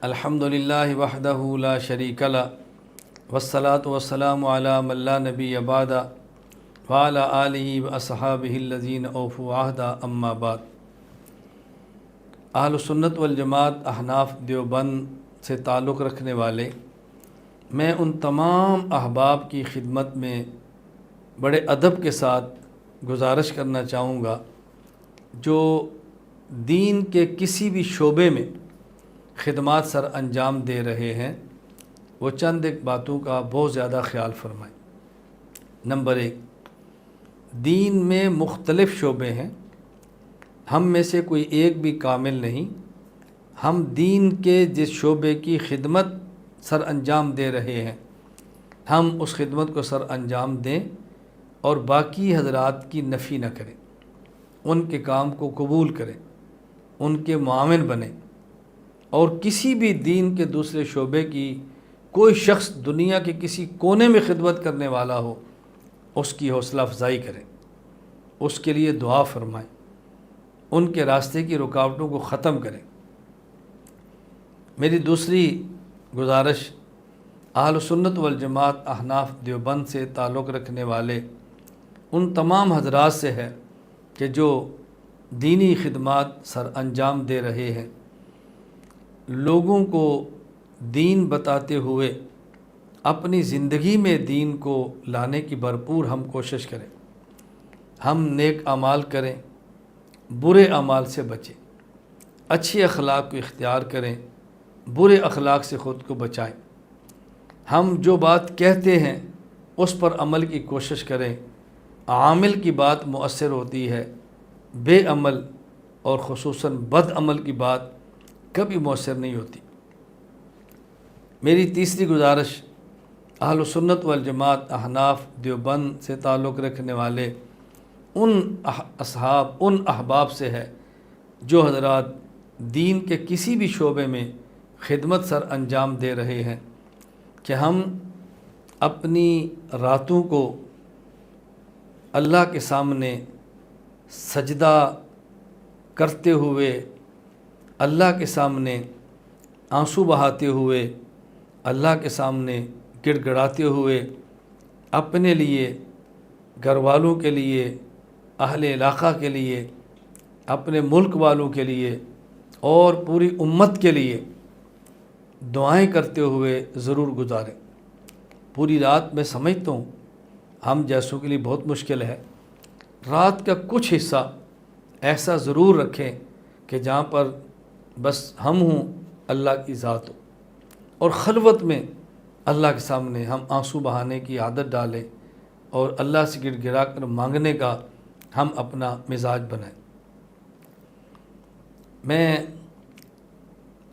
الحمدللہ وحدہ لا شریک لہ والصلاة والسلام علی من لا نبی بعدہ وعلی آلہ واصحابہ الذین اوفوا عہدہ اما بعد۔ اہل سنت والجماعت احناف دیوبند سے تعلق رکھنے والے میں ان تمام احباب کی خدمت میں بڑے ادب کے ساتھ گزارش کرنا چاہوں گا جو دین کے کسی بھی شعبے میں خدمات سر انجام دے رہے ہیں، وہ چند ایک باتوں کا بہت زیادہ خیال فرمائیں۔ نمبر 1، دین میں مختلف شعبے ہیں، ہم میں سے کوئی ایک بھی کامل نہیں۔ ہم دین کے جس شعبے کی خدمت سر انجام دے رہے ہیں، ہم اس خدمت کو سر انجام دیں اور باقی حضرات کی نفی نہ کریں، ان کے کام کو قبول کریں، ان کے معاون بنیں، اور کسی بھی دین کے دوسرے شعبے کی کوئی شخص دنیا کے کسی کونے میں خدمت کرنے والا ہو، اس کی حوصلہ افزائی کریں، اس کے لیے دعا فرمائیں، ان کے راستے کی رکاوٹوں کو ختم کریں۔ میری دوسری گزارش اہل سنت والجماعت احناف دیوبند سے تعلق رکھنے والے ان تمام حضرات سے ہے کہ جو دینی خدمات سر انجام دے رہے ہیں، لوگوں کو دین بتاتے ہوئے اپنی زندگی میں دین کو لانے کی بھرپور ہم کوشش کریں۔ ہم نیک اعمال کریں، برے اعمال سے بچیں، اچھے اخلاق کو اختیار کریں، برے اخلاق سے خود کو بچائیں۔ ہم جو بات کہتے ہیں اس پر عمل کی کوشش کریں۔ عامل کی بات مؤثر ہوتی ہے، بے عمل اور خصوصاً بد عمل کی بات کبھی مؤثر نہیں ہوتی۔ میری تیسری گزارش اہل سنت والجماعت احناف دیوبند سے تعلق رکھنے والے ان احباب سے ہے جو حضرات دین کے کسی بھی شعبے میں خدمت سر انجام دے رہے ہیں کہ ہم اپنی راتوں کو اللہ کے سامنے سجدہ کرتے ہوئے، اللہ کے سامنے آنسو بہاتے ہوئے، اللہ کے سامنے گڑ گڑاتے ہوئے اپنے لیے، گھر والوں کے لیے، اہل علاقہ کے لیے، اپنے ملک والوں کے لیے اور پوری امت کے لیے دعائیں کرتے ہوئے ضرور گزاریں۔ پوری رات میں سمجھتا ہوں ہم جیسوں کے لیے بہت مشکل ہے۔ رات کا کچھ حصہ ایسا ضرور رکھیں کہ جہاں پر بس ہم ہوں، اللہ کی ذات ہو، اور خلوت میں اللہ کے سامنے ہم آنسو بہانے کی عادت ڈالیں اور اللہ سے گڑ گڑا کر مانگنے کا ہم اپنا مزاج بنائیں۔ میں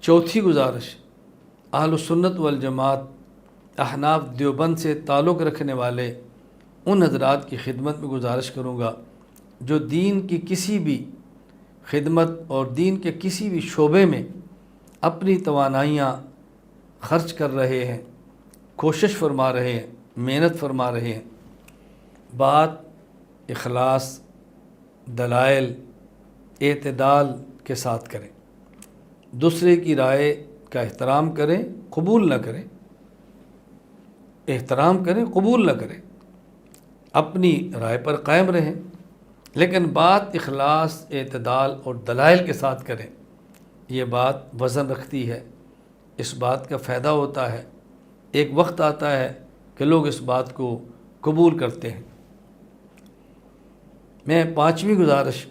چوتھی گزارش اہل سنت والجماعت احناف دیوبند سے تعلق رکھنے والے ان حضرات کی خدمت میں گزارش کروں گا جو دین کی کسی بھی خدمت اور دین کے کسی بھی شعبے میں اپنی توانائیاں خرچ کر رہے ہیں، کوشش فرما رہے ہیں، محنت فرما رہے ہیں۔ بات اخلاص، دلائل، اعتدال کے ساتھ کریں، دوسرے کی رائے کا احترام کریں، قبول نہ کریں، احترام کریں، قبول نہ کریں، اپنی رائے پر قائم رہیں، لیکن بات اخلاص، اعتدال اور دلائل کے ساتھ کریں۔ یہ بات وزن رکھتی ہے، اس بات کا فائدہ ہوتا ہے، ایک وقت آتا ہے کہ لوگ اس بات کو قبول کرتے ہیں۔ میں پانچویں گزارش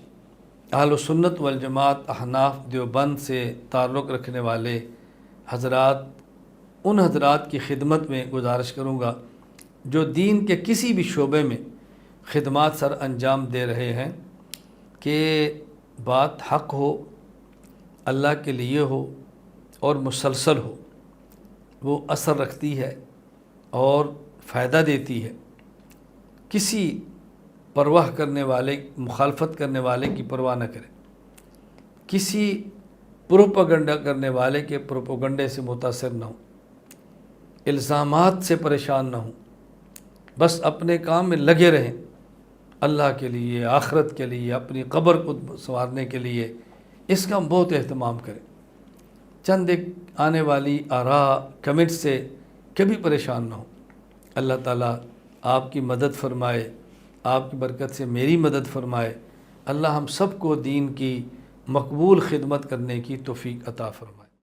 اہل سنت والجماعت احناف دیوبند سے تعلق رکھنے والے حضرات ان حضرات کی خدمت میں گزارش کروں گا جو دین کے کسی بھی شعبے میں خدمات سر انجام دے رہے ہیں کہ بات حق ہو، اللہ کے لیے ہو اور مسلسل ہو، وہ اثر رکھتی ہے اور فائدہ دیتی ہے۔ کسی پرواہ کرنے والے، مخالفت کرنے والے کی پرواہ نہ کریں، کسی پروپیگنڈا کرنے والے کے پروپیگنڈے سے متاثر نہ ہوں، الزامات سے پریشان نہ ہوں، بس اپنے کام میں لگے رہیں، اللہ کے لیے، آخرت کے لیے، اپنی قبر کو سنوارنے کے لیے اس کا ہم بہت اہتمام کریں۔ چند ایک آنے والی آراء کمنٹ سے کبھی پریشان نہ ہو۔ اللہ تعالیٰ آپ کی مدد فرمائے، آپ کی برکت سے میری مدد فرمائے۔ اللہ ہم سب کو دین کی مقبول خدمت کرنے کی توفیق عطا فرمائے۔